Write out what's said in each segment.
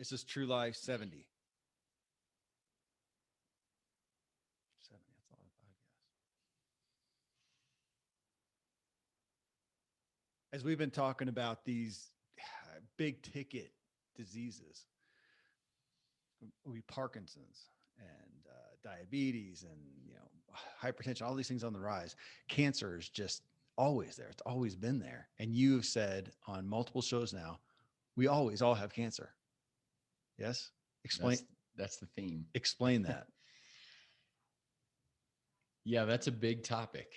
This is True Life 70. 70, that's all I guess. As we've been talking about these big ticket diseases, Parkinson's and diabetes and, hypertension, all these things on the rise. Cancer is just always there. It's always been there. And you've said on multiple shows now, we always all have cancer. Yes. Explain. That's the theme. Explain that. Yeah, that's a big topic.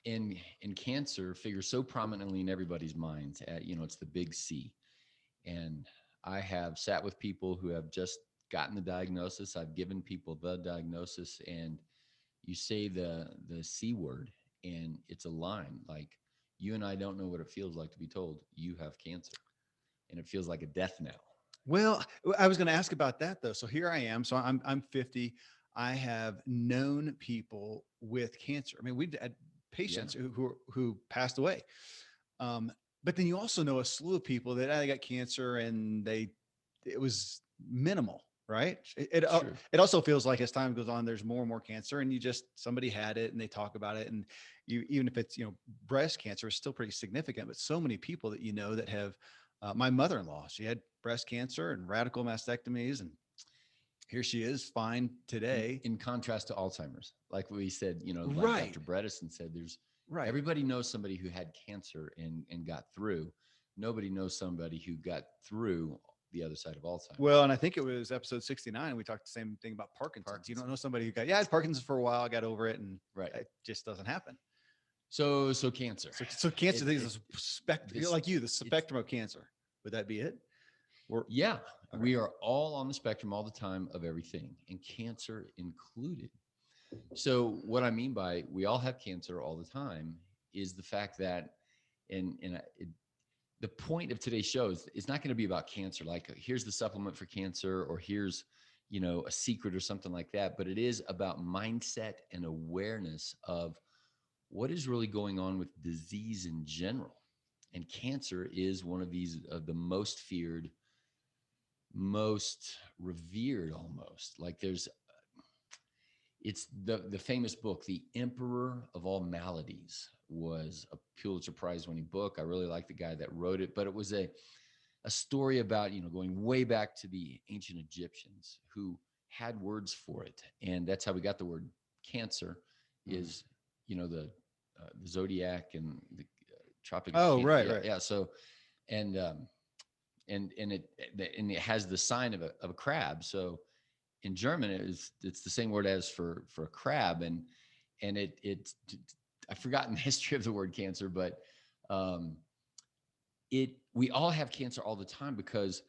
And cancer figures so prominently in everybody's minds. It's the big C. And I have sat with people who have just gotten the diagnosis. I've given people the diagnosis, and you say the C word, and it's a line. Like, you and I don't know what it feels like to be told you have cancer, and it feels like a death knell. Well, I was going to ask about that though. So here I am. So I'm 50. I have known people with cancer. I mean, we've had patients who passed away. But then you also know a slew of people that they got cancer and it was minimal, right? It also feels like as time goes on, there's more and more cancer, and somebody had it and they talk about it. And even if it's, breast cancer is still pretty significant, but so many people that that have, my mother-in-law, she had breast cancer and radical mastectomies, and here she is fine today. In contrast to Alzheimer's, like we said, like right. Dr. Bredesen said, there's right. Everybody knows somebody who had cancer and got through. Nobody knows somebody who got through the other side of Alzheimer's. Well, and I think it was episode 69. We talked the same thing about Parkinson's. You don't know somebody who had Parkinson's for a while, got over it, and it just doesn't happen. So cancer. So cancer is a spectrum, like the spectrum of cancer. Would that be it? Yeah, okay. We are all on the spectrum all the time of everything, and cancer included. So what I mean by we all have cancer all the time is the fact that, the point of today's show is not going to be about cancer. Like, here's the supplement for cancer, or here's, a secret or something like that. But it is about mindset and awareness of what is really going on with disease in general. And cancer is one of the most feared, most revered, almost. Like it's the famous book, The Emperor of All Maladies, was a Pulitzer Prize-winning book. I really like the guy that wrote it, but it was a story about, going way back to the ancient Egyptians who had words for it. And that's how we got the word cancer is, the zodiac and the tropic. Oh, right. Yeah. So, and it has the sign of a crab. So in German, it's the same word as for a crab, and it's I've forgotten the history of the word cancer, but we all have cancer all the time, because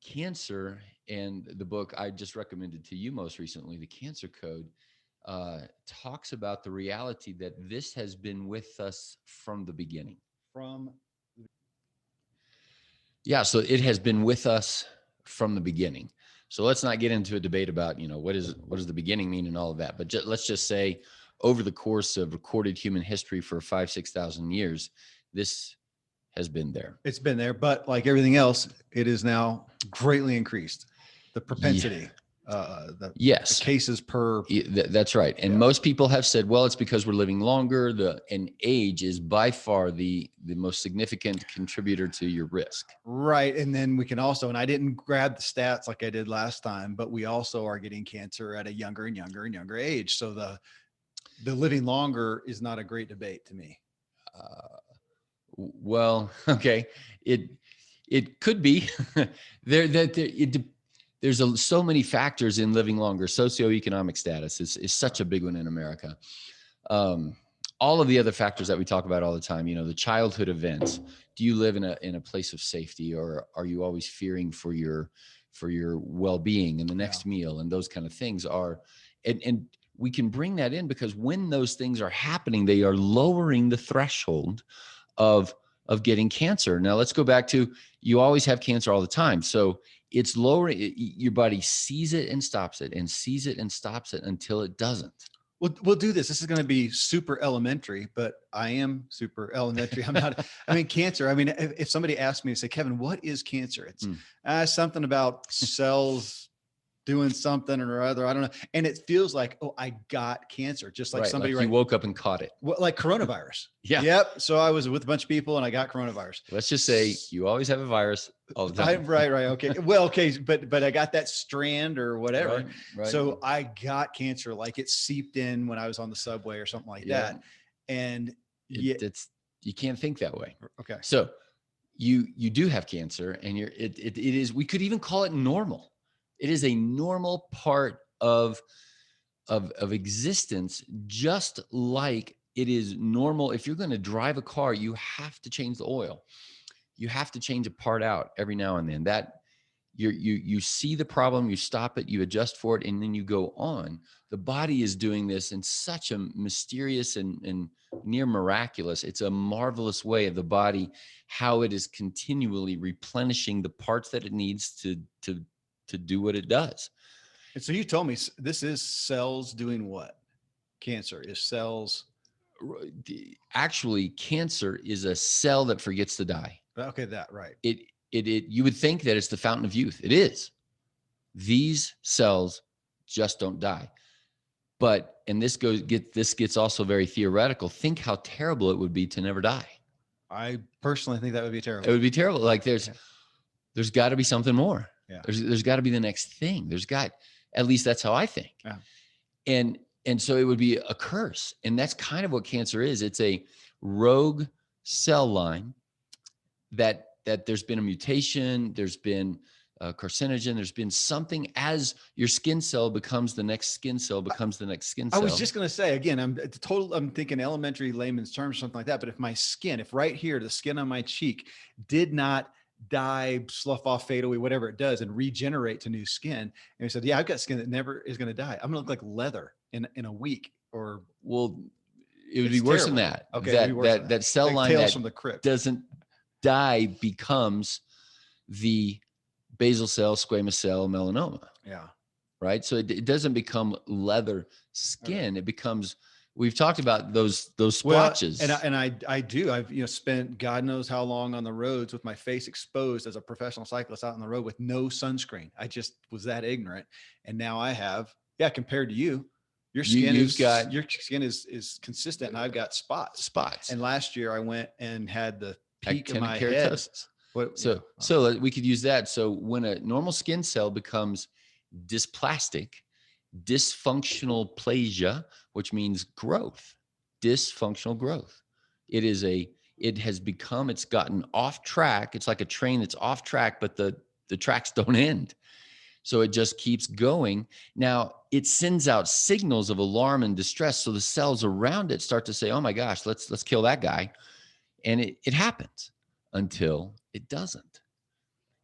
cancer, and the book I just recommended to you most recently, The Cancer Code, talks about the reality that this has been with us from the beginning. Yeah, so it has been with us from the beginning. So let's not get into a debate about, what does the beginning mean and all of that. But let's just say, over the course of recorded human history for 5,000-6,000 years, this has been there. It's been there, but like everything else, it is now greatly increased. The propensity, the cases per. That's right. And most people have said, well, it's because we're living longer. And age is by far the most significant contributor to your risk. Right. And then we can also, and I didn't grab the stats like I did last time, but we also are getting cancer at a younger and younger and younger age. So the living longer is not a great debate to me. Well, okay. It could be there's so many factors in living longer. Socioeconomic status is such a big one in America. All of the other factors that we talk about all the time, the childhood events. Do you live in a place of safety, or are you always fearing for your well-being and the next meal, and those kind of things are, and we can bring that in, because when those things are happening, they are lowering the threshold of getting cancer. Now let's go back to, you always have cancer all the time. So it's lowering, your body sees it and stops it and sees it and stops it until it doesn't. we'll do this. This is going to be super elementary, but I am super elementary. I'm not, I mean, cancer. I mean, if somebody asked me to say, Kevin, what is cancer? It's something about cells doing something or other. I don't know. And it feels like, oh, I got cancer. Just like somebody, like you woke up and caught it. Like coronavirus. Yeah. Yep. So I was with a bunch of people and I got coronavirus. Let's just say you always have a virus all the time. Right. Okay. Well, okay. But I got that strand or whatever. Right. So I got cancer, like it seeped in when I was on the subway or something like that. And it's, you can't think that way. Okay. So you do have cancer, and it is, we could even call it normal. It is a normal part of existence, just like it is normal. If you're going to drive a car, you have to change the oil. You have to change a part out every now and then. That you see the problem, you stop it, you adjust for it, and then you go on. The body is doing this in such a mysterious and near miraculous. It's a marvelous way of the body, how it is continually replenishing the parts that it needs to do what it does. And so you told me this is cells doing what? Cancer is cells. Actually, cancer is a cell that forgets to die. Okay, that right. You would think that it's the fountain of youth. It is. These cells just don't die. But, and this gets also very theoretical. Think how terrible it would be to never die. I personally think that would be terrible. It would be terrible. Like there's got to be something more. Yeah. There's got to be the next thing. At least that's how I think. Yeah. And so it would be a curse. And that's kind of what cancer is. It's a rogue cell line that there's been a mutation, there's been a carcinogen, there's been something. As your skin cell becomes the next skin cell, becomes the next skin cell. I was just going to say, again, I'm thinking elementary layman's terms, something like that. But if right here, the skin on my cheek did not die, slough off, fade away, whatever it does, and regenerate to new skin. And he said, yeah, I've got skin that never is going to die. I'm going to look like leather in a week. Or, well, it would be worse than that. Okay. That cell like line Tales that from the Crypt doesn't die becomes the basal cell, squamous cell, melanoma. Yeah. Right. So it doesn't become leather skin. It becomes, we've talked about those splotches. Well, and I do. I've spent God knows how long on the roads with my face exposed as a professional cyclist out on the road with no sunscreen. I just was that ignorant. And now I have, compared to you, your skin is consistent, and I've got spots. And last year I went and had the peak of my head. So we could use that. So when a normal skin cell becomes dysplastic, dysfunctional plasia, which means growth, dysfunctional growth. It's gotten off track. It's like a train that's off track, but the tracks don't end. So it just keeps going. Now it sends out signals of alarm and distress. So the cells around it start to say, oh my gosh, let's kill that guy. And it happens until it doesn't.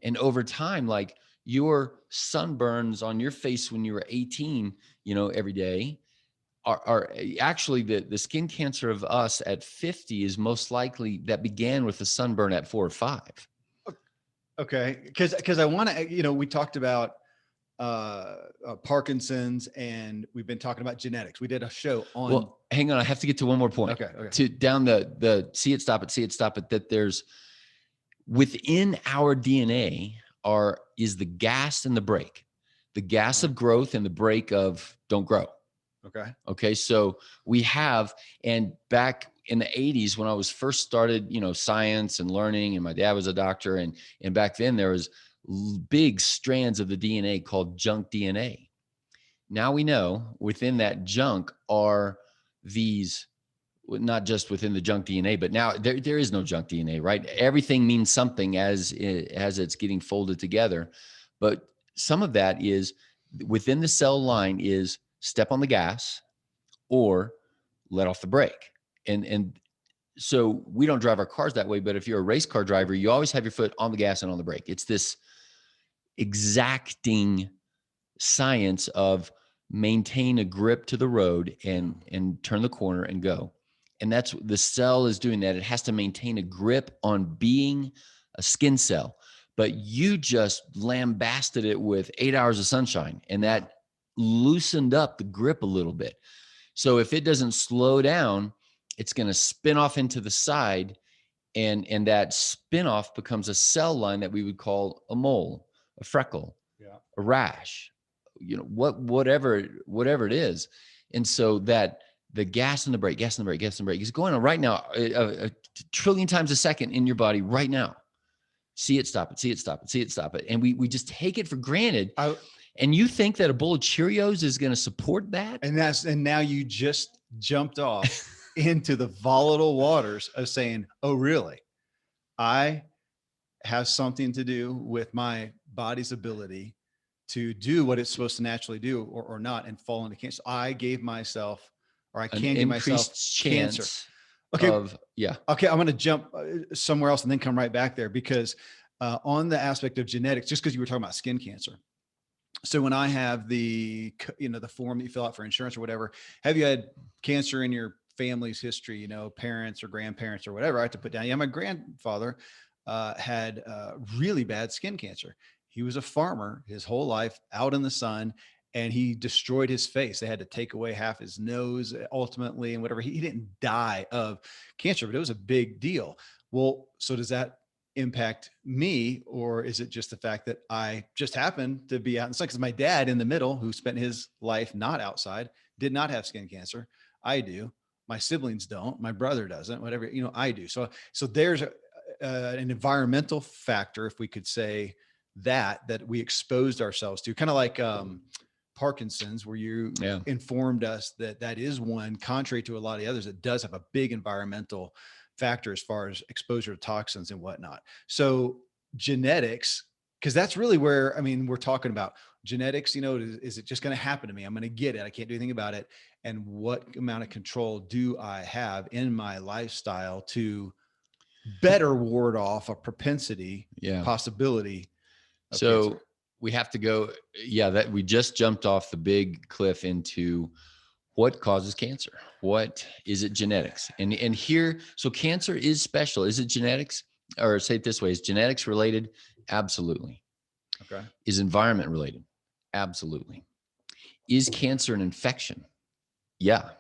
And over time, like your sunburns on your face when you were 18, every day are actually the skin cancer of us at 50 is most likely that began with a sunburn at 4 or 5. Okay. Cause I want to, we talked about Parkinson's, and we've been talking about genetics. We did a show on. Well, hang on. I have to get to one more point. Okay. To down the see it, stop it, that there's within our DNA is the gas and the brake, the gas of growth and the brake of don't grow. Okay. So we have, and back in the 80s when I was first started, science and learning, and my dad was a doctor, and back then there was big strands of the DNA called junk DNA. Now we know within that junk are these, not just within the junk DNA, but now there is no junk DNA, right? Everything means something as it's getting folded together. But some of that is within the cell line is step on the gas or let off the brake. And so we don't drive our cars that way, but if you're a race car driver, you always have your foot on the gas and on the brake. It's this exacting science of maintain a grip to the road and turn the corner and go. And that's the cell is doing that. It has to maintain a grip on being a skin cell, but you just lambasted it with 8 hours of sunshine, and that loosened up the grip a little bit. So if it doesn't slow down, it's going to spin off into the side, and that spin off becomes a cell line that we would call a mole, a freckle, Yeah. a rash, whatever it is. And so that the gas in the brake is going on right now, a trillion times a second in your body right now. See it, stop it, see it, stop it, see it, stop it. And we just take it for granted. And you think that a bowl of Cheerios is going to support that? And now you just jumped off into the volatile waters of saying, oh, really? I have something to do with my body's ability to do what it's supposed to naturally do or not, and fall into cancer. I gave myself, or I can give myself cancer. Okay. Okay. I'm going to jump somewhere else and then come right back there, because on the aspect of genetics, just because you were talking about skin cancer. So when I have the form that you fill out for insurance or whatever, have you had cancer in your family's history, parents or grandparents or whatever? I have to put down, yeah, my grandfather had really bad skin cancer. He was a farmer his whole life, out in the sun, and he destroyed his face. They had to take away half his nose ultimately and whatever. He didn't die of cancer, but it was a big deal. Well, so does that impact me, or is it just the fact that I just happened to be out in the sun? Because my dad in the middle, who spent his life not outside, did not have skin cancer. I do. My siblings don't. My brother doesn't. Whatever, I do. So there's an environmental factor, if we could say that we exposed ourselves to, kind of like Parkinson's, where you informed us that is one, contrary to a lot of the others, that does have a big environmental factor as far as exposure to toxins and whatnot. So genetics, because that's really where, we're talking about genetics, is it just going to happen to me? I'm going to get it. I can't do anything about it. And what amount of control do I have in my lifestyle to better ward off a propensity, possibility of cancer? We have to go, that we just jumped off the big cliff into what causes cancer. What is it? Genetics. And here, so cancer is special. Is it genetics? Or say it this way, is genetics related? Absolutely. Okay. Is environment related? Absolutely. Is cancer an infection? Yeah.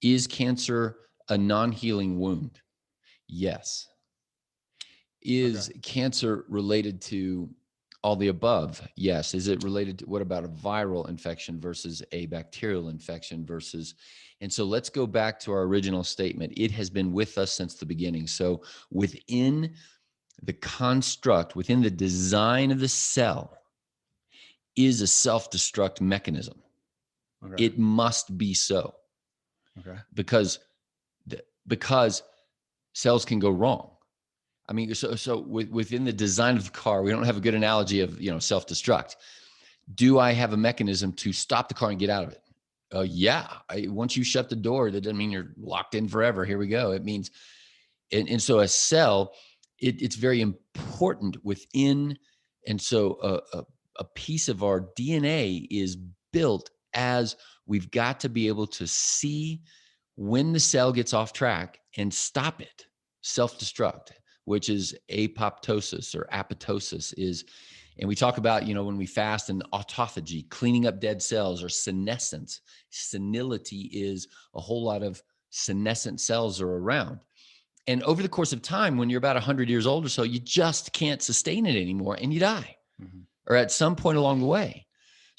Is cancer a non-healing wound? Yes. Is cancer related to all the above? Yes. Is it related to, what about a viral infection versus a bacterial infection versus, and so let's go back to our original statement. It has been with us since the beginning. So within the construct, within the design of the cell is a self-destruct mechanism. Okay. It must be so. Okay. Because cells can go wrong. So within the design of the car, we don't have a good analogy of, self-destruct. Do I have a mechanism to stop the car and get out of it? Once you shut the door, that doesn't mean you're locked in forever. Here we go. It means, and so a cell, it's very important within. And so a piece of our DNA is built as we've got to be able to see when the cell gets off track and stop it, self-destruct, which is apoptosis or apoptosis is, and we talk about, when we fast, and autophagy, cleaning up dead cells, or senescence. Senility is a whole lot of senescent cells are around. And over the course of time, when you're about 100 years old or so, you just can't sustain it anymore and you die, or at some point along the way.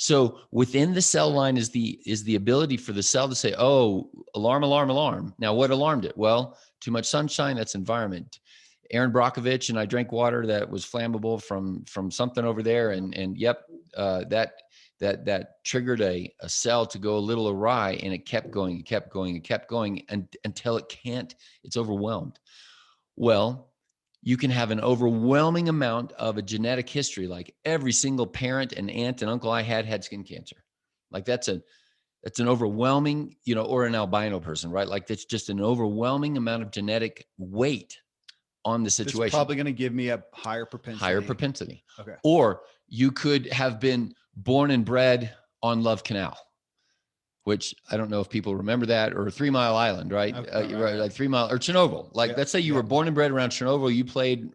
So within the cell line is the ability for the cell to say, oh, alarm, alarm, alarm. Now, what alarmed it? Well, too much sunshine, that's environment. Aaron Brockovich and I drank water that was flammable from something over there. And that triggered a cell to go a little awry, and it kept going, until it's overwhelmed. Well, you can have an overwhelming amount of a genetic history. Like every single parent and aunt and uncle I had skin cancer. Like that's an overwhelming, or an albino person, right? Like that's just an overwhelming amount of genetic weight on the situation. It's probably going to give me a higher propensity. Okay. Or you could have been born and bred on Love Canal, which I don't know if people remember that, or 3 Mile Island, right? Like 3 Mile, or Chernobyl. Like, let's say you were born and bred around Chernobyl. You played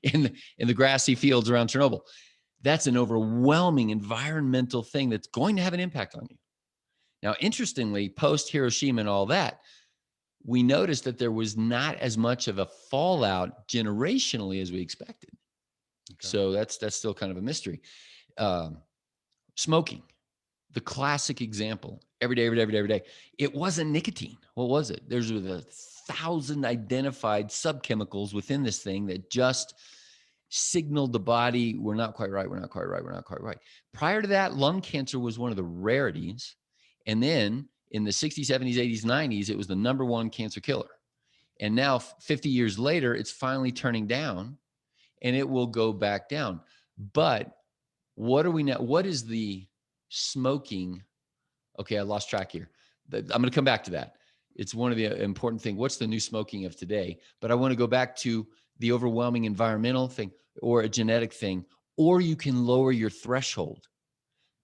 in the grassy fields around Chernobyl. That's an overwhelming environmental thing that's going to have an impact on you. Now, interestingly, post Hiroshima and all that, we noticed that there was not as much of a fallout generationally as we expected. Okay. So that's still kind of a mystery. Smoking, the classic example, every day. It wasn't nicotine. What was it? There's 1,000 identified subchemicals within this thing that just signaled the body, we're not quite right. Prior to that, lung cancer was one of the rarities. And then in the 60s, 70s, 80s, 90s, it was the number one cancer killer. And now 50 years later, it's finally turning down, and it will go back down. But what are we now? What is the smoking? Okay, I lost track here. I'm going to come back to that. It's one of the important things. What's the new smoking of today? But I want to go back to the overwhelming environmental thing or a genetic thing, or you can lower your threshold.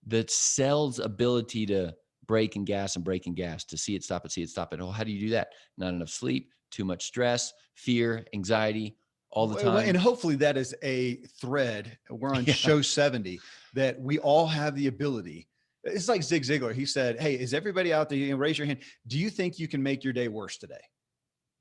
The cell's ability to brake and gas, to see it, stop it. Oh, how do you do that? Not enough sleep, too much stress, fear, anxiety, all the time. And hopefully that is a thread. We're on show 70 that we all have the ability. It's like Zig Ziglar. He said, hey, is everybody out there? Raise your hand. Do you think you can make your day worse today?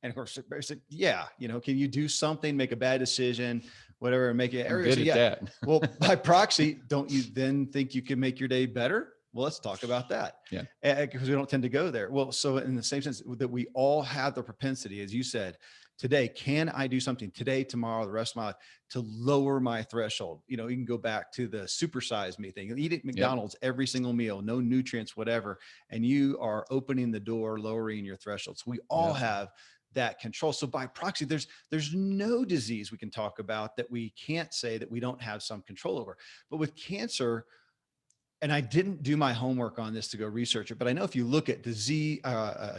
And of course, I said, yeah, can you do something, make a bad decision, whatever, and make it? I'm good at that. Well, by proxy, don't you then think you can make your day better? Well, let's talk about that. Yeah. Because we don't tend to go there. Well, so in the same sense that we all have the propensity, as you said, today, can I do something today, tomorrow, the rest of my life to lower my threshold? You can go back to the supersize me thing. Eat at McDonald's every single meal, no nutrients, whatever. And you are opening the door, lowering your thresholds. We all have that control. So by proxy, there's no disease we can talk about that we can't say that we don't have some control over. But with cancer, and I didn't do my homework on this to go research it, but I know if you look at disease,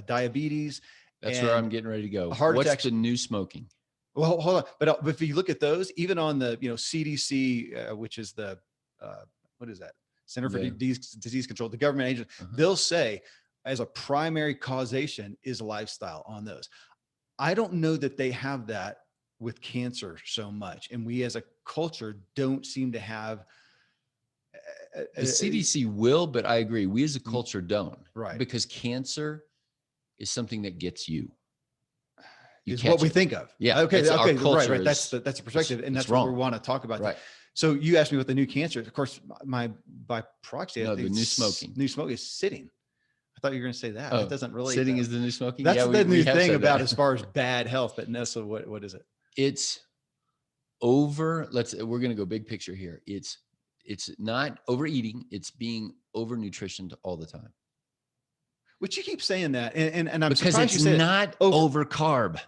diabetes, that's where I'm getting ready to go. What's the new smoking? Well, hold on. But if you look at those, even on the, CDC, which is the, what is that? Center for Disease Control, the government agent, they'll say as a primary causation is lifestyle on those. I don't know that they have that with cancer so much. And we as a culture don't seem to have. The CDC will, but I agree. We as a culture don't. Right. Because cancer is something that gets you. Is what we think of. Yeah. Okay. Right. That's the perspective. And that's wrong. what we want to talk about. Right. So you asked me what the new cancer is. Of course, by proxy, I think the new smoking. New smoking is sitting. I thought you were going to say that. It doesn't really. Sitting is the new smoking. That's the new thing about as far as bad health. But no, so what is it? It's over. We're going to go big picture here. It's not overeating. It's being over nutritioned all the time. Which you keep saying that, and I'm because surprised it's you said not over carb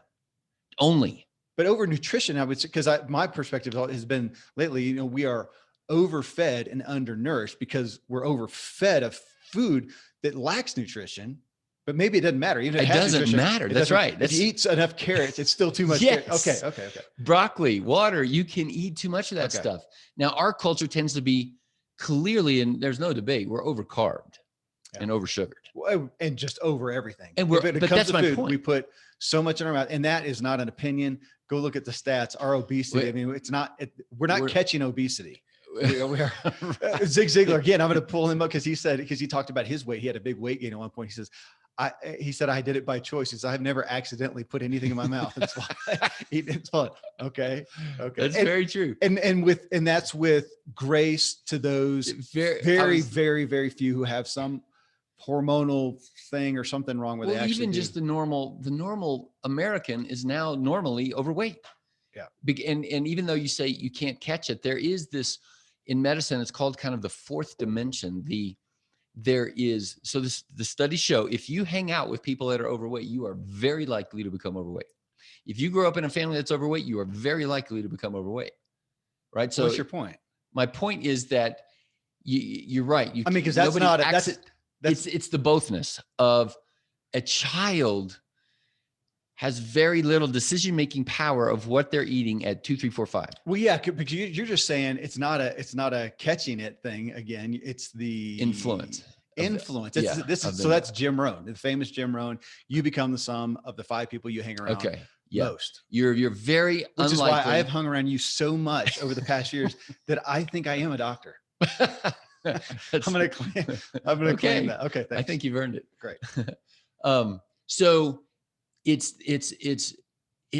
only, but over nutrition. I would say, because my perspective has been lately, we are overfed and undernourished because we're overfed of food that lacks nutrition. But maybe it doesn't matter. Even if it doesn't matter. That's right. If you eat enough carrots, it's still too much. Yes. Okay. Broccoli, water, you can eat too much of that stuff. Now, our culture tends to be clearly, and there's no debate, we're over carbed and over sugared. And just over everything. And but that's my point. We put so much in our mouth, and that is not an opinion. Go look at the stats. Our obesity. I mean, it's not. We're not catching obesity. We are. Zig Ziglar again. I'm going to pull him up because he talked about his weight. He had a big weight gain at one point. He says, he said, I did it by choice. He said, I've never accidentally put anything in my mouth. That's why it's fun. Okay. That's very true. And that's with grace to those very, very few who have some hormonal thing or something wrong with it. Even just the normal American is now normally overweight. Yeah. And even though you say you can't catch it, there is this in medicine, it's called kind of the fourth dimension. The studies show if you hang out with people that are overweight, you are very likely to become overweight. If you grow up in a family that's overweight, you are very likely to become overweight. Right. So what's your point? My point is that you're right. Because that's not it's the bothness of a child has very little decision-making power of what they're eating at 2, 3, 4, 5. Well, yeah, because you're just saying it's not a catching it thing. Again, it's the influence. That's Jim Rohn, the famous Jim Rohn. You become the sum of the 5 people you hang around. Most. You're very unlikely. Which is why I have hung around you so much over the past years that I think I am a doctor. I'm going to claim, I'm going to claim Okay. that. Okay. I Thanks. think you've earned it. Great. So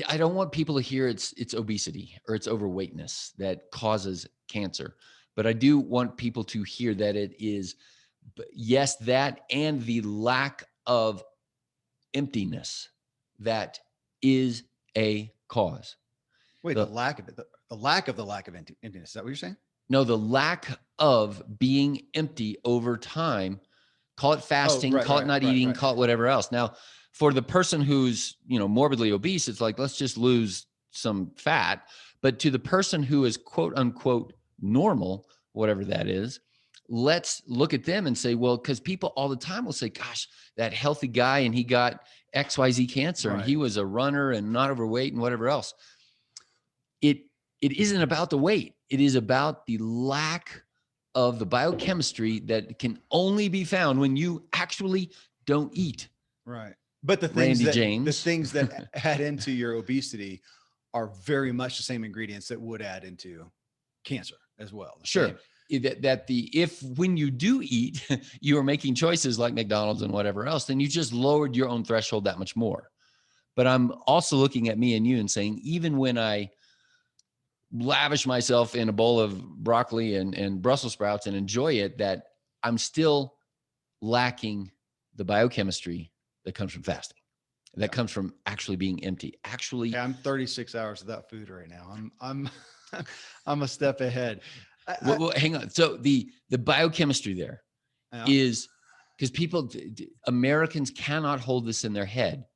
I don't want people to hear it's obesity or it's overweightness that causes cancer, but I do want people to hear that it is, yes, that and the lack of emptiness that is a cause. Wait, the lack of it, the lack of emptiness. Is that what you're saying? No, the lack of being empty over time. Call it fasting, call it not eating, call it whatever else. Now, for the person who's, morbidly obese, it's like, let's just lose some fat. But to the person who is quote unquote normal, whatever that is, let's look at them and say, well, because people all the time will say, gosh, that healthy guy and he got XYZ cancer and he was a runner and not overweight and whatever else. It isn't about the weight. It is about the lack of the biochemistry that can only be found when you actually don't eat. Right. But the things that add into your obesity are very much the same ingredients that would add into cancer as well. Sure. If when you do eat, you are making choices like McDonald's and whatever else, then you just lowered your own threshold that much more. But I'm also looking at me and you and saying, even when I lavish myself in a bowl of broccoli and Brussels sprouts and enjoy it, that I'm still lacking the biochemistry that comes from fasting, that comes from actually being empty. Actually, I'm 36 hours without food right now. I'm I'm a step ahead. Well, hang on. So the biochemistry there is, because Americans cannot hold this in their head.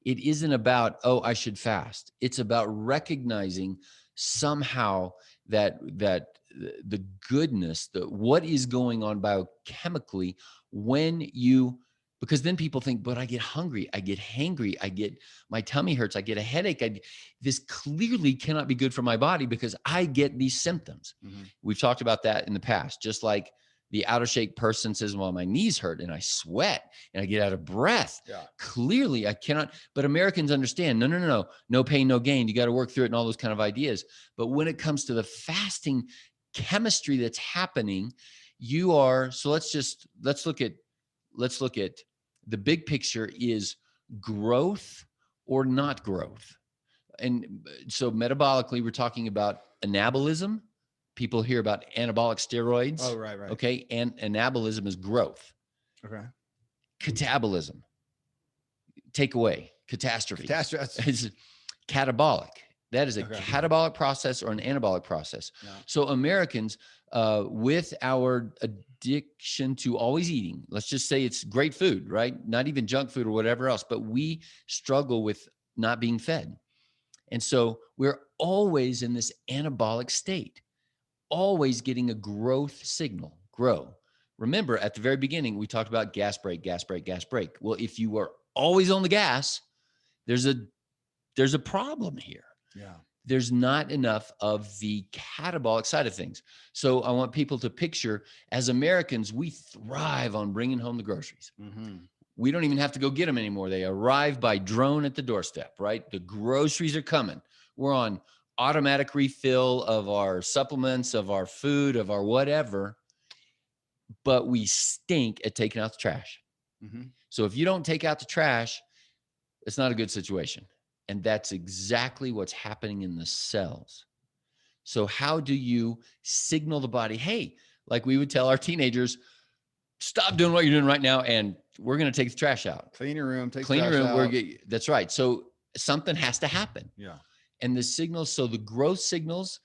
It isn't about, oh, I should fast. It's about recognizing somehow that the goodness, what is going on biochemically when you, because then people think, but I get hungry, I get hangry, my tummy hurts, I get a headache. This clearly cannot be good for my body because I get these symptoms. Mm-hmm. We've talked about that in the past, just like the out of shape person says, well, my knees hurt and I sweat and I get out of breath. Yeah. Clearly I cannot, but Americans understand, no pain, no gain. You got to work through it and all those kind of ideas. But when it comes to the fasting chemistry that's happening, so let's look at the big picture is growth or not growth. And so metabolically, we're talking about anabolism. People hear about anabolic steroids. Oh, right. Okay. And anabolism is growth. Okay. Catabolism. Take away. Catastrophe. Is catabolic. That is a catabolic process or an anabolic process. Yeah. So Americans, with our addiction to always eating, let's just say it's great food, right? Not even junk food or whatever else, but we struggle with not being fed. And so we're always in this anabolic state, always getting a growth signal, grow. Remember, at the very beginning, we talked about gas brake, gas brake, gas brake. Well, if you are always on the gas, there's a problem here. Yeah. There's not enough of the catabolic side of things. So I want people to picture, as Americans, we thrive on bringing home the groceries. Mm-hmm. We don't even have to go get them anymore. They arrive by drone at the doorstep, right? The groceries are coming. We're on automatic refill of our supplements, of our food, of our whatever, but we stink at taking out the trash. Mm-hmm. So if you don't take out the trash, it's not a good situation. And that's exactly what's happening in the cells. So how do you signal the body, hey, like we would tell our teenagers, stop doing what you're doing right now, and we're going to take the trash out. Clean your room, take the trash out. That's right. So something has to happen. Yeah. And the signals, so the growth signals,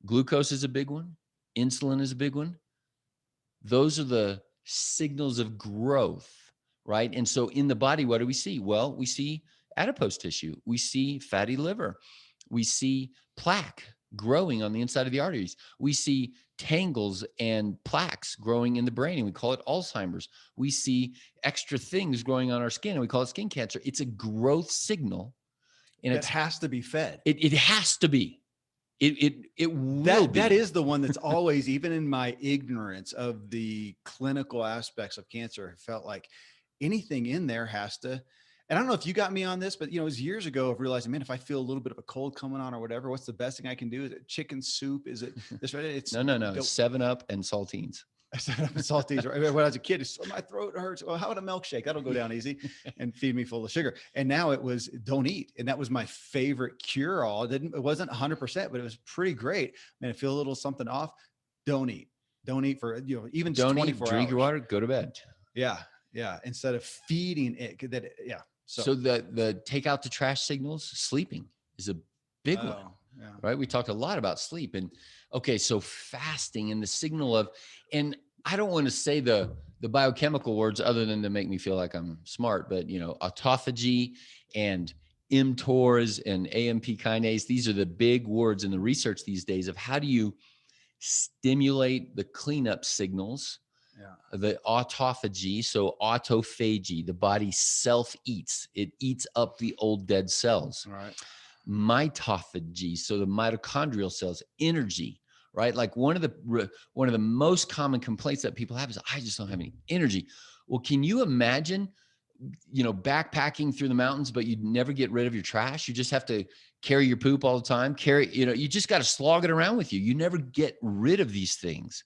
glucose is a big one. Insulin is a big one. Those are the signals of growth, right? And so in the body, what do we see? Well, we see adipose tissue. We see fatty liver. We see plaque growing on the inside of the arteries. We see tangles and plaques growing in the brain, and we call it Alzheimer's. We see extra things growing on our skin, and we call it skin cancer. It's a growth signal. And it has to be fed. It has to be. It will be. That is the one that's always, even in my ignorance of the clinical aspects of cancer, felt like anything in there has to. And I don't know if you got me on this, but it was years ago of realizing, man, if I feel a little bit of a cold coming on or whatever, what's the best thing I can do? Is it chicken soup? Is it this? It's no. 7-Up and saltines. I said, I'm salty. When I was a kid, it's, oh, my throat hurts. Well, how about a milkshake? That'll go down easy and feed me full of sugar. And now it was don't eat. And that was my favorite cure all. It wasn't 100%, but it was pretty great. Man, I feel a little something off. Don't eat. Don't eat for, even just Don't 24 eat, drink your hours. water, go to bed. Yeah. Yeah. Instead of feeding it yeah. So the take out the trash signals, sleeping is a big one, yeah. right? We talked a lot about sleep, and okay, so fasting and the signal of, and I don't want to say the biochemical words other than to make me feel like I'm smart, but autophagy and mTORs and AMP kinase, these are the big words in the research these days of how do you stimulate the cleanup signals. Yeah. The autophagy, so autophagy, the body self eats. It eats up the old dead cells. All right. Mitophagy, so the mitochondrial cells, energy, right? Like one of the most common complaints that people have is I just don't have any energy. Well, can you imagine, backpacking through the mountains, but you never get rid of your trash? You just have to carry your poop all the time. You just got to slog it around with you. You never get rid of these things.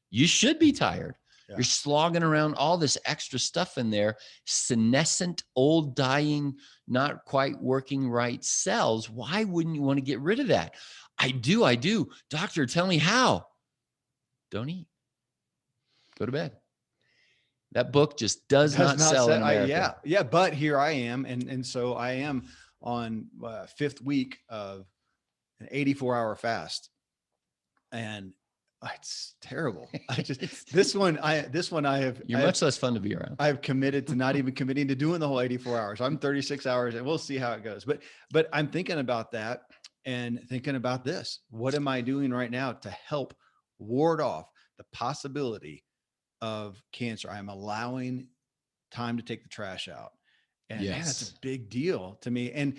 You should be tired. Yeah. You're slogging around all this extra stuff in there, senescent, old, dying, not quite working right cells. Why wouldn't you want to get rid of that? I do. Doctor, tell me how. Don't eat. Go to bed. That book just does not sell in America. Yeah. But here I am. And so I am on 5th week of an 84-hour fast. And it's terrible. This one I have. You're much less fun to be around. I've committed to not even committing to doing the whole 84 hours. I'm 36 hours and we'll see how it goes. But I'm thinking about that and thinking about this. What am I doing right now to help ward off the possibility of cancer? I'm allowing time to take the trash out. And man, that's a big deal to me. And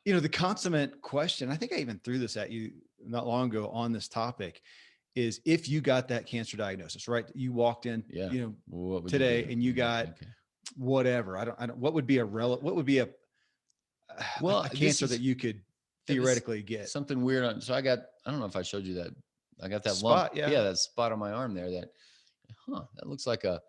the consummate question, I think I even threw this at you not long ago on this topic, is if you got that cancer diagnosis, right? You walked in, today and you got whatever. I don't, what would be a cancer that you could theoretically get? Something weird on, so I don't know if I showed you that. I got that spot, lump. Yeah, that spot on my arm there that looks like a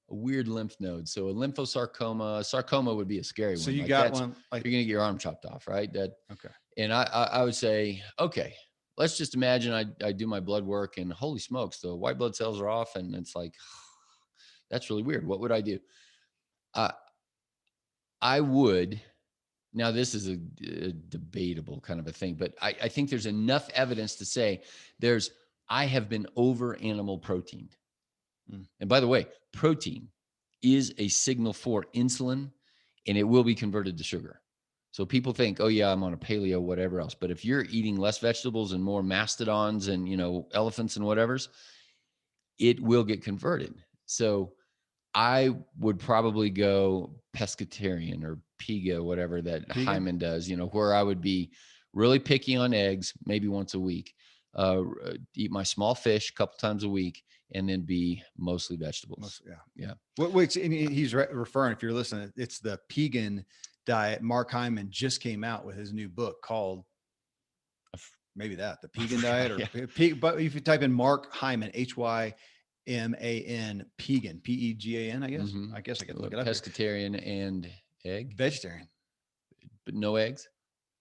weird lymph node. So a sarcoma would be a scary one. So you got one, like you're going to get your arm chopped off, right? Okay. And I would say, okay, let's just imagine I do my blood work and holy smokes, the white blood cells are off. And it's like, that's really weird. What would I do? I would, now this is a debatable kind of a thing, but I think there's enough evidence to say I have been over animal proteined. And by the way, protein is a signal for insulin and it will be converted to sugar. So people think, oh yeah, I'm on a paleo, whatever else. But if you're eating less vegetables and more mastodons and, elephants and whatever's, it will get converted. So I would probably go pescatarian or PEGA, whatever that Hyman does, where I would be really picky on eggs, maybe once a week, eat my small fish a couple times a week, and then be mostly vegetables. Yeah. Which he's referring, if you're listening, it's the Pegan diet. Mark Hyman just came out with his new book called maybe the Pegan diet, or but if you type in Mark Hyman, HYMAN, Pegan, PEGAN, I guess. Mm-hmm. I guess I could look it up. Pescatarian and egg. Vegetarian, but no eggs.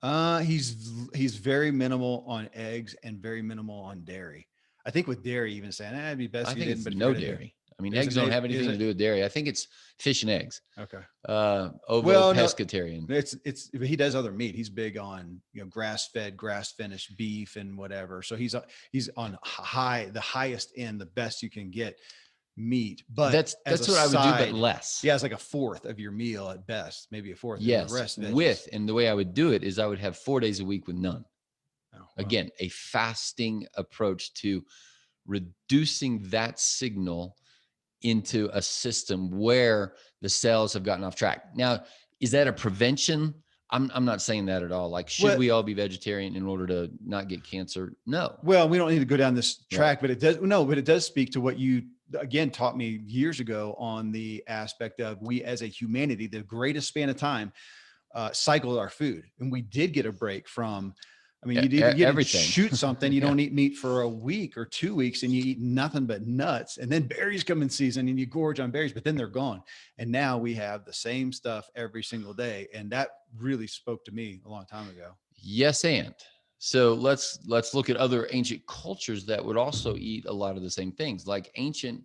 He's very minimal on eggs and very minimal on dairy. I think with dairy, even saying it'd be best. I think it's no dairy. I mean, eggs don't have anything to do with dairy. I think it's fish and eggs. Okay. Pescatarian. No, he does other meat. He's big on grass-fed, grass-finished beef and whatever. So he's on the highest end, the best you can get meat. But that's what I would do, but less. Yeah, it's like a fourth of your meal at best, maybe a fourth. Yes. Of the rest And the way I would do it is I would have 4 days a week with none. Oh, wow. Again, a fasting approach to reducing that signal into a system where the cells have gotten off track. Now, is that a prevention? I'm not saying that at all. Like, should we all be vegetarian in order to not get cancer? No. Well, we don't need to go down this track, but it does speak to what you again taught me years ago on the aspect of we as a humanity, the greatest span of time, cycled our food. And we did get a break from I mean, you Everything. shoot something, you Yeah. don't eat meat for a week or 2 weeks, and you eat nothing but nuts. And then berries come in season and you gorge on berries, but then they're gone. And now we have the same stuff every single day. And that really spoke to me a long time ago. Yes, and so let's look at other ancient cultures that would also eat a lot of the same things. Like ancient,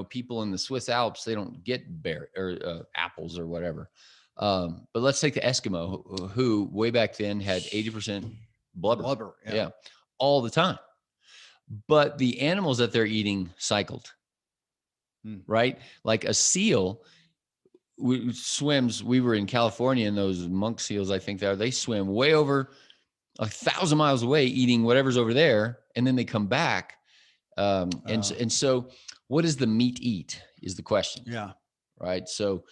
people in the Swiss Alps, they don't get berry or apples or whatever. But let's take the Eskimo, who way back then had 80% blubber. Blubber, Yeah, all the time. But the animals that they're eating cycled, right? Like a seal swims. We were in California, and those monk seals, I think they swim way over 1,000 miles away, eating whatever's over there, and then they come back. And so, what does the meat eat? Is the question. Yeah. Right. So,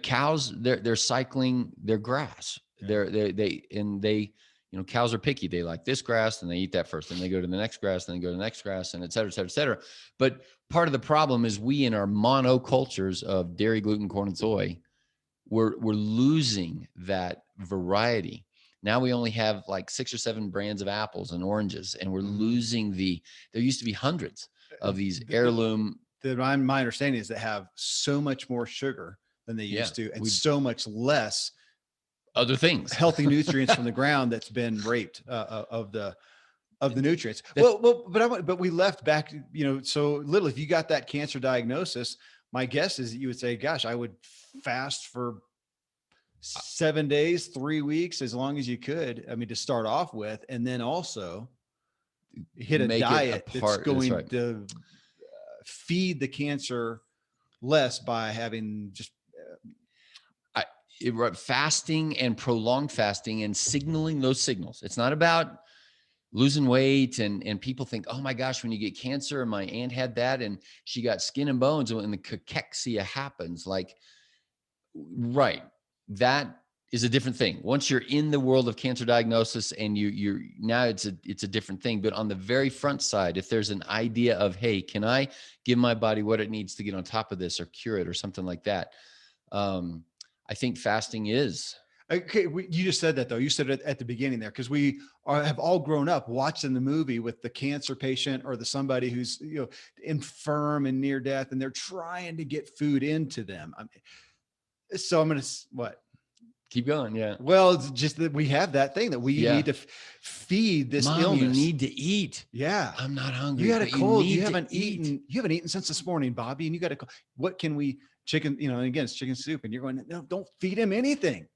cows, they're cycling their grass. Yeah. Cows are picky. They like this grass and they eat that first. Then they go to the next grass, then they go to the next grass, and et cetera, et cetera, et cetera. But part of the problem is we, in our monocultures of dairy, gluten, corn, and soy, we're losing that variety. Now we only have like 6 or 7 brands of apples and oranges, and we're losing there used to be hundreds of these heirloom. My understanding is they have so much more sugar than they used to, and so much less other things, healthy nutrients from the ground that's been raped of the nutrients. But we left back, so little, if you got that cancer diagnosis, my guess is that you would say, gosh, I would fast for 7 days, 3 weeks, as long as you could. I mean, to start off with, and then also hit a diet that's going to feed the cancer less by having just fasting and prolonged fasting and signaling those signals. It's not about losing weight, and people think, oh my gosh, when you get cancer, my aunt had that and she got skin and bones, and the cachexia happens. Like, right. That is a different thing. Once you're in the world of cancer diagnosis, and you're now, it's a different thing. But on the very front side, if there's an idea of, hey, can I give my body what it needs to get on top of this or cure it or something like that? I think fasting is. Okay, you just said that though. You said it at the beginning there, because we have all grown up watching the movie with the cancer patient or somebody who's infirm and near death, and they're trying to get food into them. So I'm going to what? Keep going. Yeah. Well, it's just that we have that thing that we need to feed this illness. You need to eat. Yeah. I'm not hungry. You had a cold. You haven't eaten since this morning, Bobby. And you got a cold. What can we chicken? And again, it's chicken soup, and you're going, no, don't feed him anything.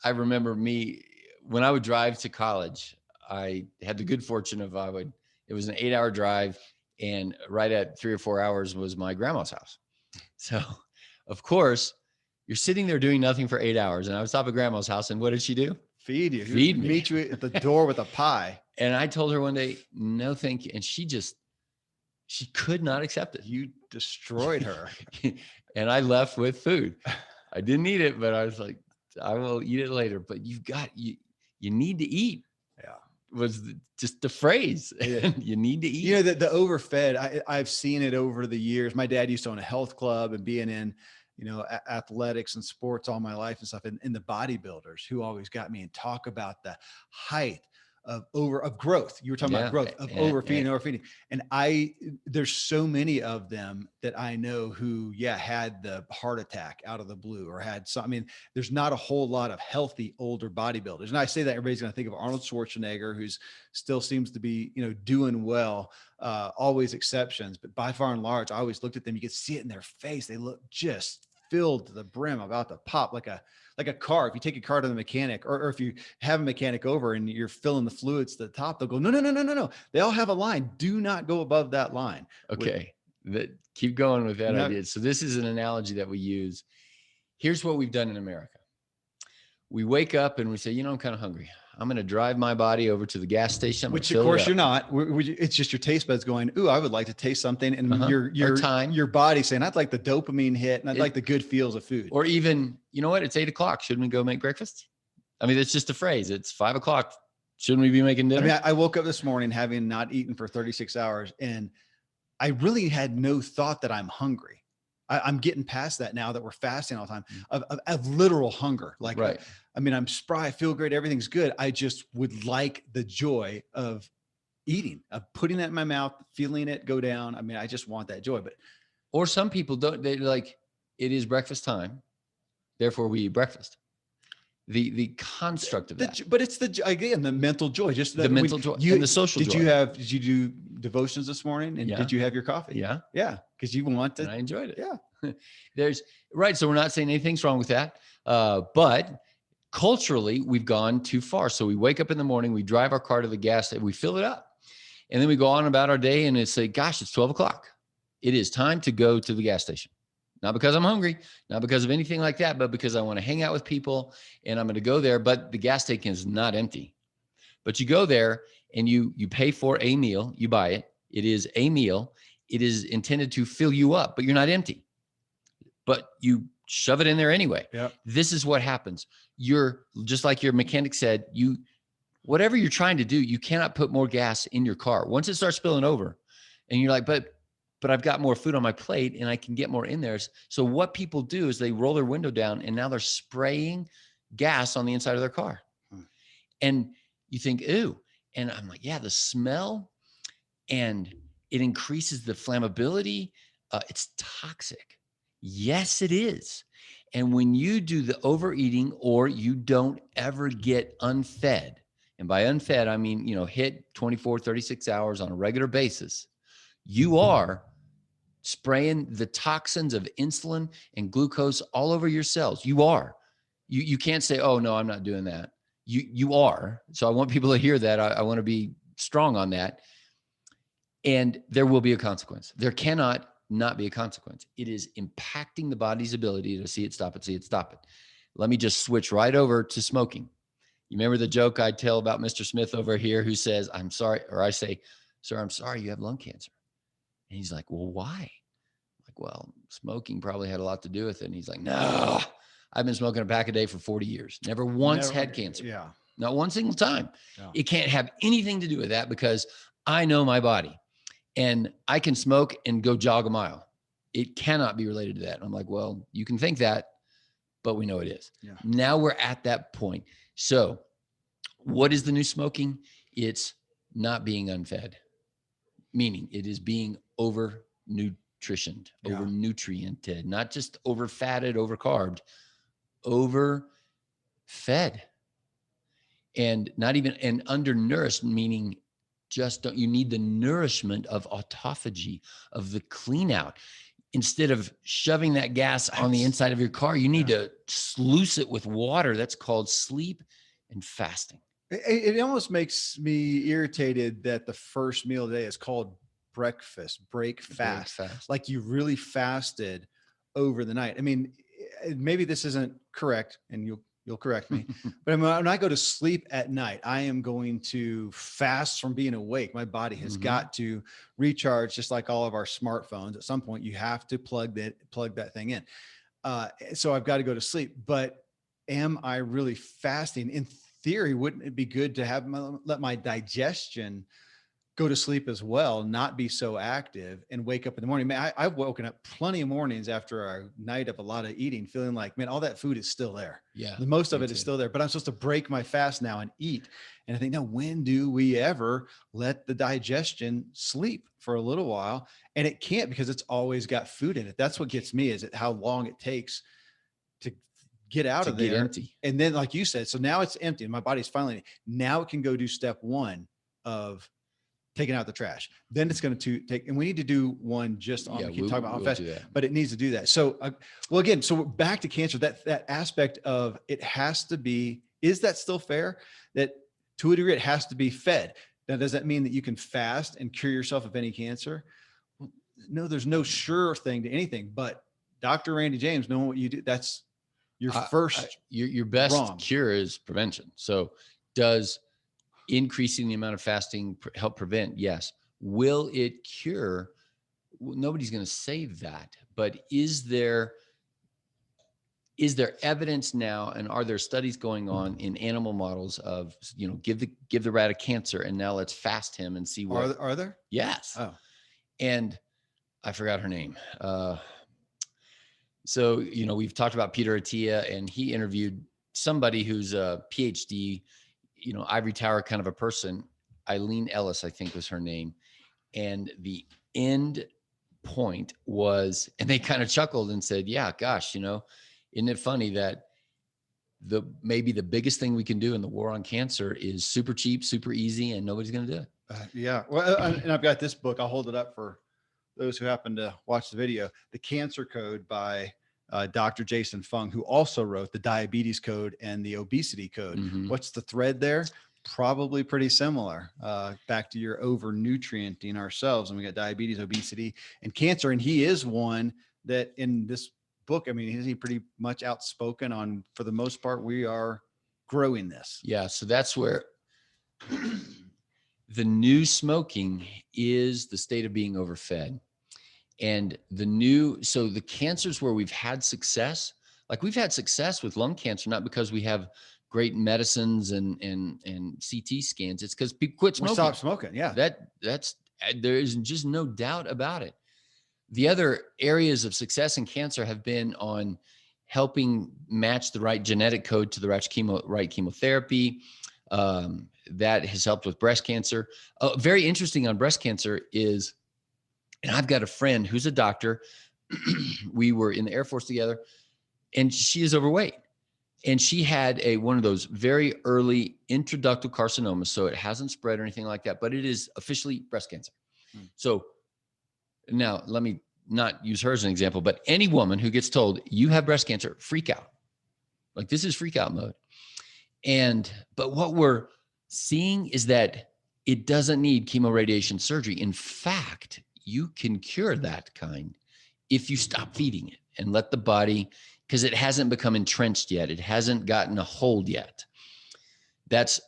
I remember when I would drive to college, I had the good fortune of, it was an 8-hour drive, and right at 3 or 4 hours was my grandma's house. So of course you're sitting there doing nothing for 8 hours, and I was stop at grandma's house, and what did she do? Feed you. Feed me. Meet you at the door with a pie. And I told her one day, no, thank you. And she could not accept it. You destroyed her. And I left with food. I didn't eat it, but I was like, I will eat it later. But you need to eat. Yeah. Was just the phrase. Yeah. You need to eat. The overfed, I've seen it over the years. My dad used to own a health club, and being in, athletics and sports all my life and stuff. And the bodybuilders who always got me and talk about the height of growth. You were talking about growth, of overfeeding. And there's so many of them that I know who, had the heart attack out of the blue, or had some. I mean, there's not a whole lot of healthy older bodybuilders. And I say that everybody's going to think of Arnold Schwarzenegger, who's still seems to be, doing well, always exceptions, but by far and large, I always looked at them. You could see it in their face. They look just filled to the brim, about to pop, like a car. If you take a car to the mechanic, or if you have a mechanic over and you're filling the fluids to the top, they'll go, no. They all have a line. Do not go above that line. Okay. Keep going with that idea. So this is an analogy that we use. Here's what we've done in America. We wake up and we say, I'm kind of hungry. I'm going to drive my body over to the gas station. Which of course you're not. It's just your taste buds going, ooh, I would like to taste something. And your body saying, I'd like the dopamine hit, and I'd like the good feels of food. Or even, it's 8:00. Shouldn't we go make breakfast? I mean, it's just a phrase. It's 5:00. Shouldn't we be making dinner? I mean, I woke up this morning having not eaten for 36 hours, and I really had no thought that I'm hungry. I'm getting past that now that we're fasting all the time Mm. of literal hunger. Like, Right. I mean, I'm spry, I feel great, everything's good. I just would like the joy of eating, of putting that in my mouth, feeling it go down. I mean, I just want that joy. But Or some people don't, they like, it is breakfast time, therefore we eat breakfast. The construct of that, but it's again, the mental joy, just the that when mental joy you, and the social joy. did you do devotions this morning, and Yeah. did you have your coffee? Yeah. Yeah. Cause you want And to, I enjoyed it. yeah. There's right. So we're not saying anything's wrong with that. But culturally, we've gone too far. So we wake up in the morning, we drive our car to the gas station, we fill it up, and then we go on about our day, and it's like, gosh, it's 12 o'clock. It is time to go to the gas station. Not because I'm hungry, not because of anything like that, but because I want to hang out with people and I'm going to go there. But the gas tank is not empty. But you go there and you pay for a meal, you buy it. It is a meal. It is intended to fill you up, but you're not empty. But you shove it in there anyway. Yep. This is what happens. You're just like your mechanic said, whatever you're trying to do, you cannot put more gas in your car. Once it starts spilling over and you're like, but I've got more food on my plate and I can get more in there. So what people do is they roll their window down and now they're spraying gas on the inside of their car. And you think, ooh, and I'm like, yeah, the smell, and it increases the flammability. It's toxic. Yes, it is. And when you do the overeating or you don't ever get unfed, and by unfed, I mean, hit 24, 36 hours on a regular basis, you are spraying the toxins of insulin and glucose all over your cells. You are. You can't say, oh, no, I'm not doing that. You are. So I want people to hear that. I want to be strong on that. And there will be a consequence. There cannot not be a consequence. It is impacting the body's ability to see it, stop it. Let me just switch right over to smoking. You remember the joke I tell about Mr. Smith over here who says, I'm sorry, or I say, sir, I'm sorry you have lung cancer. And he's like, well, why? I'm like, well, smoking probably had a lot to do with it. And he's like, no, I've been smoking a pack a day for 40 years. Never once had cancer. Yeah. Not one single time. Yeah. It can't have anything to do with that because I know my body. And I can smoke and go jog a mile. It cannot be related to that. And I'm like, well, you can think that, but we know it is. Yeah. Now we're at that point. So what is the new smoking? It's not being unfed, meaning it is being over nutritioned, over nutriented, not just over fatted, over carbed, over fed, and not even, and undernourished, meaning you need the nourishment of autophagy, of the clean out. Instead of shoving that gas on the inside of your car, you need to sluice it with water. That's called sleep and fasting. It almost makes me irritated that the first meal of the day is called break fast. Like you really fasted over the night. I mean, maybe this isn't correct, and you'll correct me, but when I go to sleep at night, I am going to fast from being awake. My body has got to recharge, just like all of our smartphones. At some point, you have to plug that thing in. So I've got to go to sleep. But am I really fasting? In theory, wouldn't it be good to let my digestion go to sleep as well, not be so active, and wake up in the morning? Man, I've woken up plenty of mornings after a night of a lot of eating, feeling like, man, all that food is still there. Yeah. The most of it is still there, but I'm supposed to break my fast now and eat. And I think, now, when do we ever let the digestion sleep for a little while? And it can't, because it's always got food in it. That's what gets me, is how long it takes to get out of there. Get empty. And then, like you said, so now it's empty and my body's finally, now it can go do step one of taking out the trash. Then it's going to take, and we need to do one just on, we keep talking about how fast, but it needs to do that. So, well, again, so we're back to cancer, that aspect of it has to be, is that still fair? That to a degree, it has to be fed. Now, does that mean that you can fast and cure yourself of any cancer? Well, no, there's no sure thing to anything, but Dr. Randy James, knowing what you do, that's your first, your best cure is prevention. So does increasing the amount of fasting help prevent? Yes. Will it cure? Well, nobody's going to say that, but is there evidence now, and are there studies going on in animal models of, give the rat a cancer and now let's fast him and see what are there? Yes. Oh, and I forgot her name. So, we've talked about Peter Attia, and he interviewed somebody who's a PhD, ivory tower kind of a person. Eileen Ellis, I think was her name. And the end point was, and they kind of chuckled and said, yeah, gosh, isn't it funny that maybe the biggest thing we can do in the war on cancer is super cheap, super easy, and nobody's going to do it. Yeah. Well, and I've got this book. I'll hold it up for those who happen to watch the video, The Cancer Code by Dr. Jason Fung, who also wrote the Diabetes Code and the Obesity Code. Mm-hmm. What's the thread there? Probably pretty similar. Back to your over nutrienting ourselves. And we got diabetes, obesity, and cancer. And he is one that in this book, I mean, isn't he pretty much outspoken on, for the most part, we are growing this? Yeah. So that's where the new smoking is the state of being overfed. And so the cancers where we've had success, like we've had success with lung cancer, not because we have great medicines and CT scans. It's because people quit smoking. We stopped smoking. Yeah. There is just no doubt about it. The other areas of success in cancer have been on helping match the right genetic code to the right chemotherapy. That has helped with breast cancer. Very interesting on breast cancer is, and I've got a friend who's a doctor. We were in the Air Force together, and she is overweight. And she had one of those very early introductal carcinomas. So it hasn't spread or anything like that, but it is officially breast cancer. So now let me not use her as an example, but any woman who gets told you have breast cancer, freak out. Like this is freak out mode. But what we're seeing is that it doesn't need chemoradiation surgery. In fact, you can cure that kind if you stop feeding it and let the body, because it hasn't become entrenched yet. It hasn't gotten a hold yet. That's,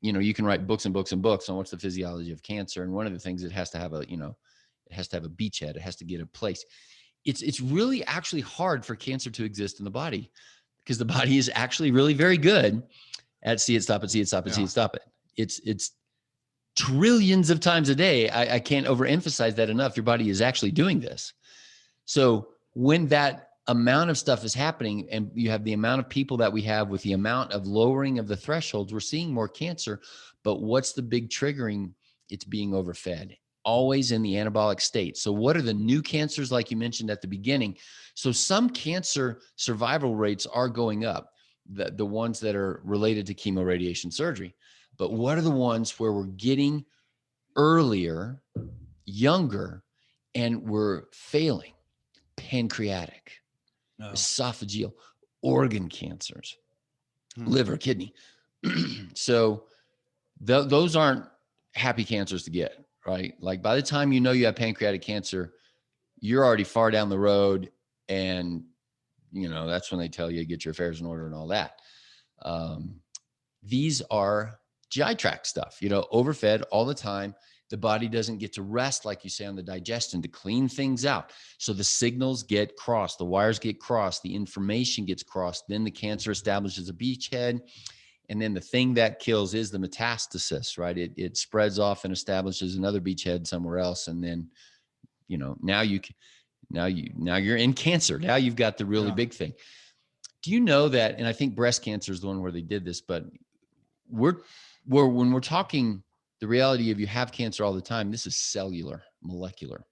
you can write books and books and books on what's the physiology of cancer. And one of the things, it has to have a beachhead. It has to get a place. It's really actually hard for cancer to exist in the body because the body is actually really very good at see it, stop it, see it, stop it, see it, stop it. It's trillions of times a day. I can't overemphasize that enough. Your body is actually doing this. So when that amount of stuff is happening and you have the amount of people that we have with the amount of lowering of the thresholds, we're seeing more cancer. But what's the big triggering? It's being overfed, always in the anabolic state. So what are the new cancers, like you mentioned at the beginning? So some cancer survival rates are going up, the ones that are related to chemoradiation surgery. But what are the ones where we're getting earlier, younger, and we're failing? Pancreatic, esophageal, organ cancers, liver, kidney. So those aren't happy cancers to get, right? Like by the time you have pancreatic cancer, you're already far down the road, and that's when they tell you get your affairs in order and all that. These are GI tract stuff, overfed all the time. The body doesn't get to rest, like you say, on the digestion to clean things out. So the signals get crossed, the wires get crossed, the information gets crossed. Then the cancer establishes a beachhead. And then the thing that kills is the metastasis, right? It spreads off and establishes another beachhead somewhere else. And then, now you're in cancer. Now you've got the really big thing. Do you know that? And I think breast cancer is the one where they did this, but when we're talking the reality of you have cancer all the time, this is cellular, molecular,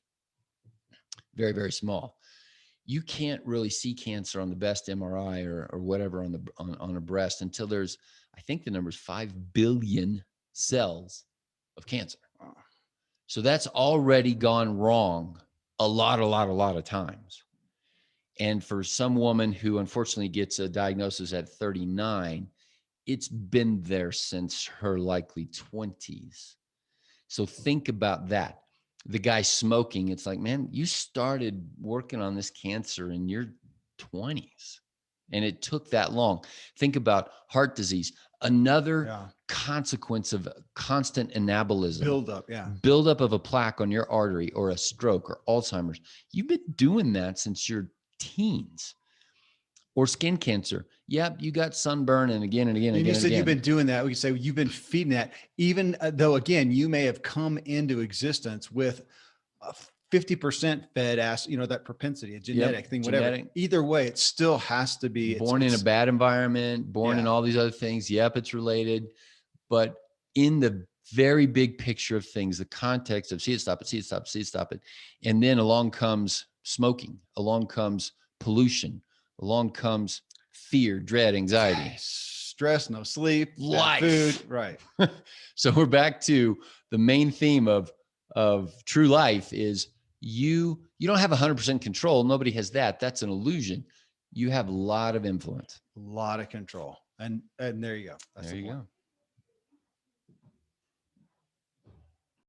very, very small. You can't really see cancer on the best MRI or whatever on a breast until there's, I think the number is 5 billion cells of cancer. So that's already gone wrong a lot of times. And for some woman who unfortunately gets a diagnosis at 39, it's been there since her likely 20s. So think about that. The guy smoking, it's like, man, you started working on this cancer in your 20s and it took that long. Think about heart disease, another consequence of constant anabolism. Buildup of a plaque on your artery, or a stroke, or Alzheimer's. You've been doing that since your teens. Or skin cancer. Yep, you got sunburn and again and again and again. You said you've been doing that. We could say you've been feeding that, even though, again, you may have come into existence with 50% fed that propensity, a genetic thing, whatever. Genetic. Either way, it still has to be born in a bad environment, born in all these other things. Yep, it's related. But in the very big picture of things, the context of see it, stop it, see it, stop it, see it, stop it. And then along comes smoking, along comes pollution, along comes fear, dread, anxiety, stress, no sleep, life, food. Right. So we're back to the main theme of true life is you don't have 100% control. Nobody has that. That's an illusion. You have a lot of influence. A lot of control. And there you go. There you go.